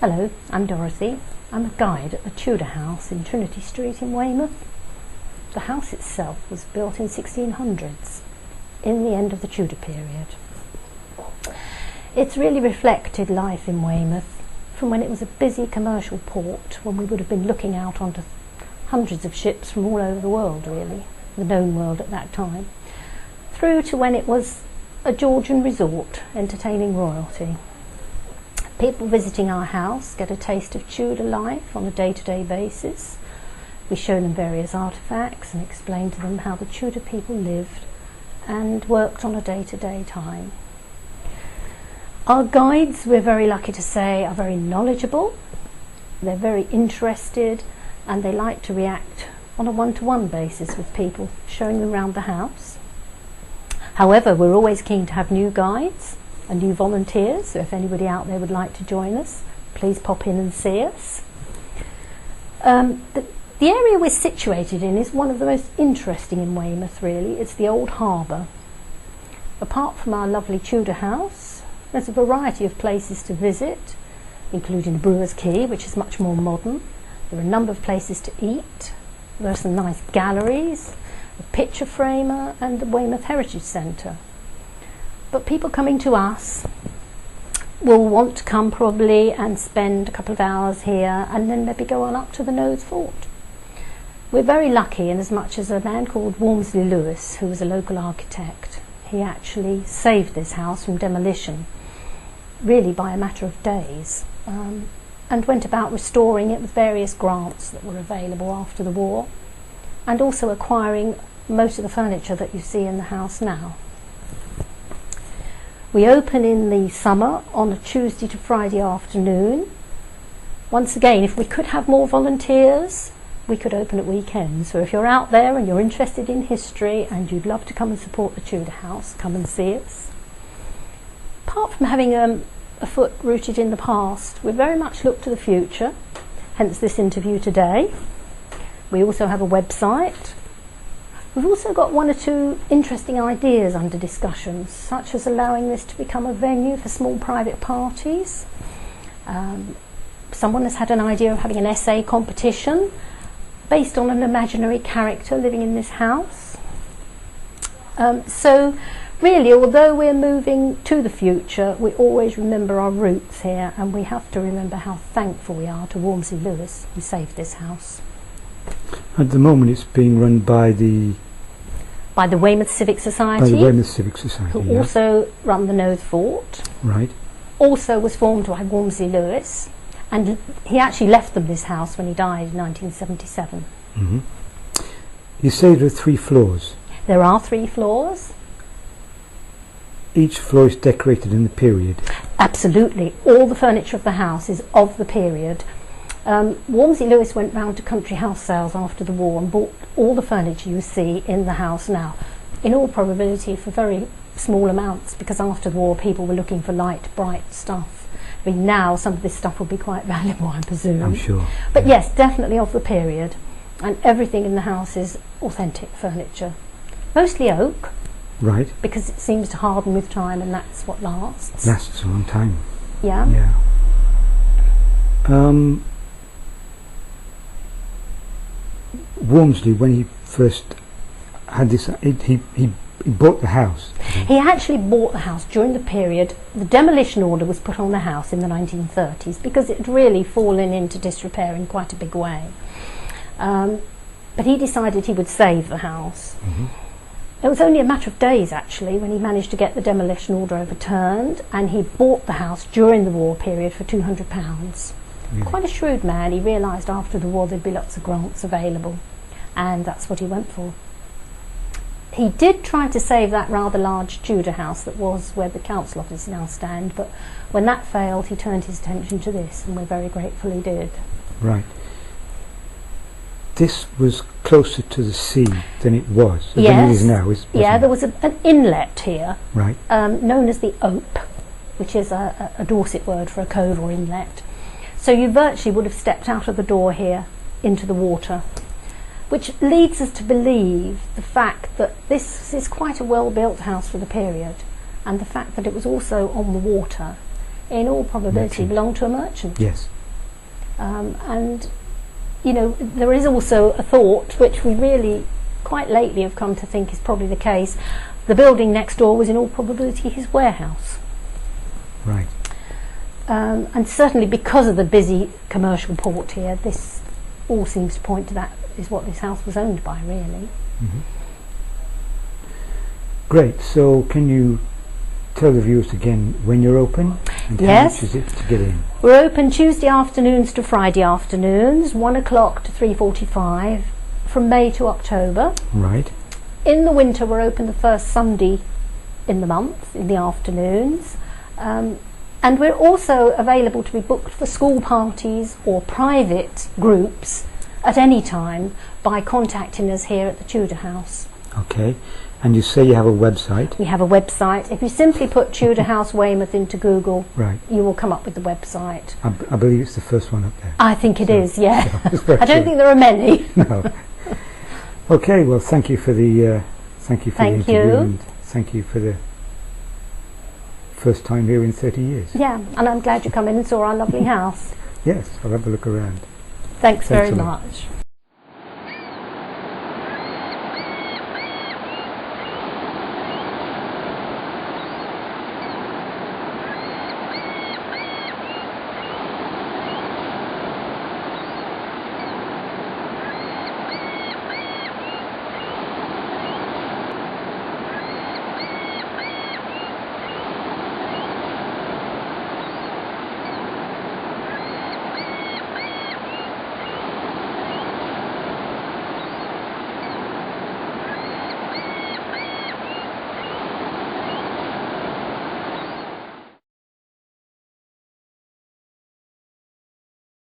Hello, I'm Dorothy. I'm a guide at the Tudor house in Trinity Street in Weymouth. The house itself was built in 1600s, in the end of the Tudor period. It's really reflected life in Weymouth from when it was a busy commercial port, when we would have been looking out onto hundreds of ships from all over the world, really, the known world at that time, through to when it was a Georgian resort entertaining royalty. People visiting our house get a taste of Tudor life on a day-to-day basis. We show them various artefacts and explain to them how the Tudor people lived and worked on a day-to-day time. Our guides, we're very lucky to say, are very knowledgeable, they're very interested, and they like to react on a one-to-one basis with people, showing them around the house. However, we're always keen to have new guides and new volunteers, so if anybody out there would like to join us, please pop in and see us. The area we're situated in is one of the most interesting in Weymouth, really. It's the old harbour. Apart from our lovely Tudor house, there's a variety of places to visit, including the Brewer's Quay, which is much more modern. There are a number of places to eat. There are some nice galleries, a picture framer and the Weymouth Heritage Centre. But people coming to us will want to come probably and spend a couple of hours here and then maybe go on up to the Nose Fort. We're very lucky in as much as a man called Walmsley Lewis, who was a local architect, he actually saved this house from demolition, really by a matter of days, and went about restoring it with various grants that were available after the war, and also acquiring most of the furniture that you see in the house now. We open in the summer on a Tuesday to Friday afternoon. Once again, if we could have more volunteers, we could open at weekends. So if you're out there and you're interested in history and you'd love to come and support the Tudor house, come and see us. Apart from having a foot rooted in the past, we very much look to the future, hence this interview today. We also have a website. We've also got one or two interesting ideas under discussion, such as allowing this to become a venue for small private parties. Someone has had an idea of having an essay competition based on an imaginary character living in this house. So really, although we're moving to the future, we always remember our roots here, and we have to remember how thankful we are to Walmsley Lewis, who saved this house. At the moment it's being run by the Weymouth Civic Society. By the Weymouth Civic Society, who also run the Nose Fort. Right. Also was formed by Walmsley Lewis, and he actually left them this house when he died in 1977. Mm-hmm. You say there are 3 floors. There are 3 floors. Each floor is decorated in the period. Absolutely. All the furniture of the house is of the period. Walmsley Lewis went round to country house sales after the war and bought all the furniture you see in the house now, in all probability for very small amounts, because after the war people were looking for light, bright stuff. I mean, now some of this stuff would be quite valuable, I presume. I'm sure. But yes, definitely of the period, and everything in the house is authentic furniture. Mostly oak. Right. Because it seems to harden with time, and that's what lasts. Lasts a long time. Yeah. Yeah. Walmsley, when he first had this, he bought the house. He actually bought the house during the period. The demolition order was put on the house in the 1930s because it had really fallen into disrepair in quite a big way. But he decided he would save the house. Mm-hmm. It was only a matter of days, actually, when he managed to get the demolition order overturned, and he bought the house during the war period for £200. Yeah. Quite a shrewd man. He realised after the war there'd be lots of grants available, and that's what he went for. He did try to save that rather large Tudor house that was where the council office now stand, but when that failed he turned his attention to this, and we're very grateful he did. Right. This was closer to the sea than it was, than it is now, yeah, there was an inlet here, right, known as the Ope, which is a Dorset word for a cove or inlet. So you virtually would have stepped out of the door here into the water, which leads us to believe the fact that this is quite a well-built house for the period, and the fact that it was also on the water in all probability Merchant. belong to a merchant. Yes. And, you know, there is also a thought, which we really quite lately have come to think is probably the case. The building next door was in all probability his warehouse. Right. And certainly because of the busy commercial port here, this all seems to point to that is what this house was owned by, really. Mm-hmm. Great. So can you tell the viewers again when you're open and Yes. how much is it to get in? We're open Tuesday afternoons to Friday afternoons, 1 o'clock to 3:45, from May to October. Right. In the winter, we're open the first Sunday in the month, in the afternoons. And we're also available to be booked for school parties or private groups at any time by contacting us here at the Tudor House. Okay. And you say you have a website? We have a website. If you simply put Tudor House Weymouth into Google, Right. you will come up with the website. I believe it's the first one up there. I think it is, yeah. It's very I don't true. think there are many. No. Okay. Well, thank you for the Thank interview, you. and thank you for the first time here in 30 years. Yeah, and I'm glad you come in and saw our lovely house. Yes, I'll have a look around. Thanks very a lot. much.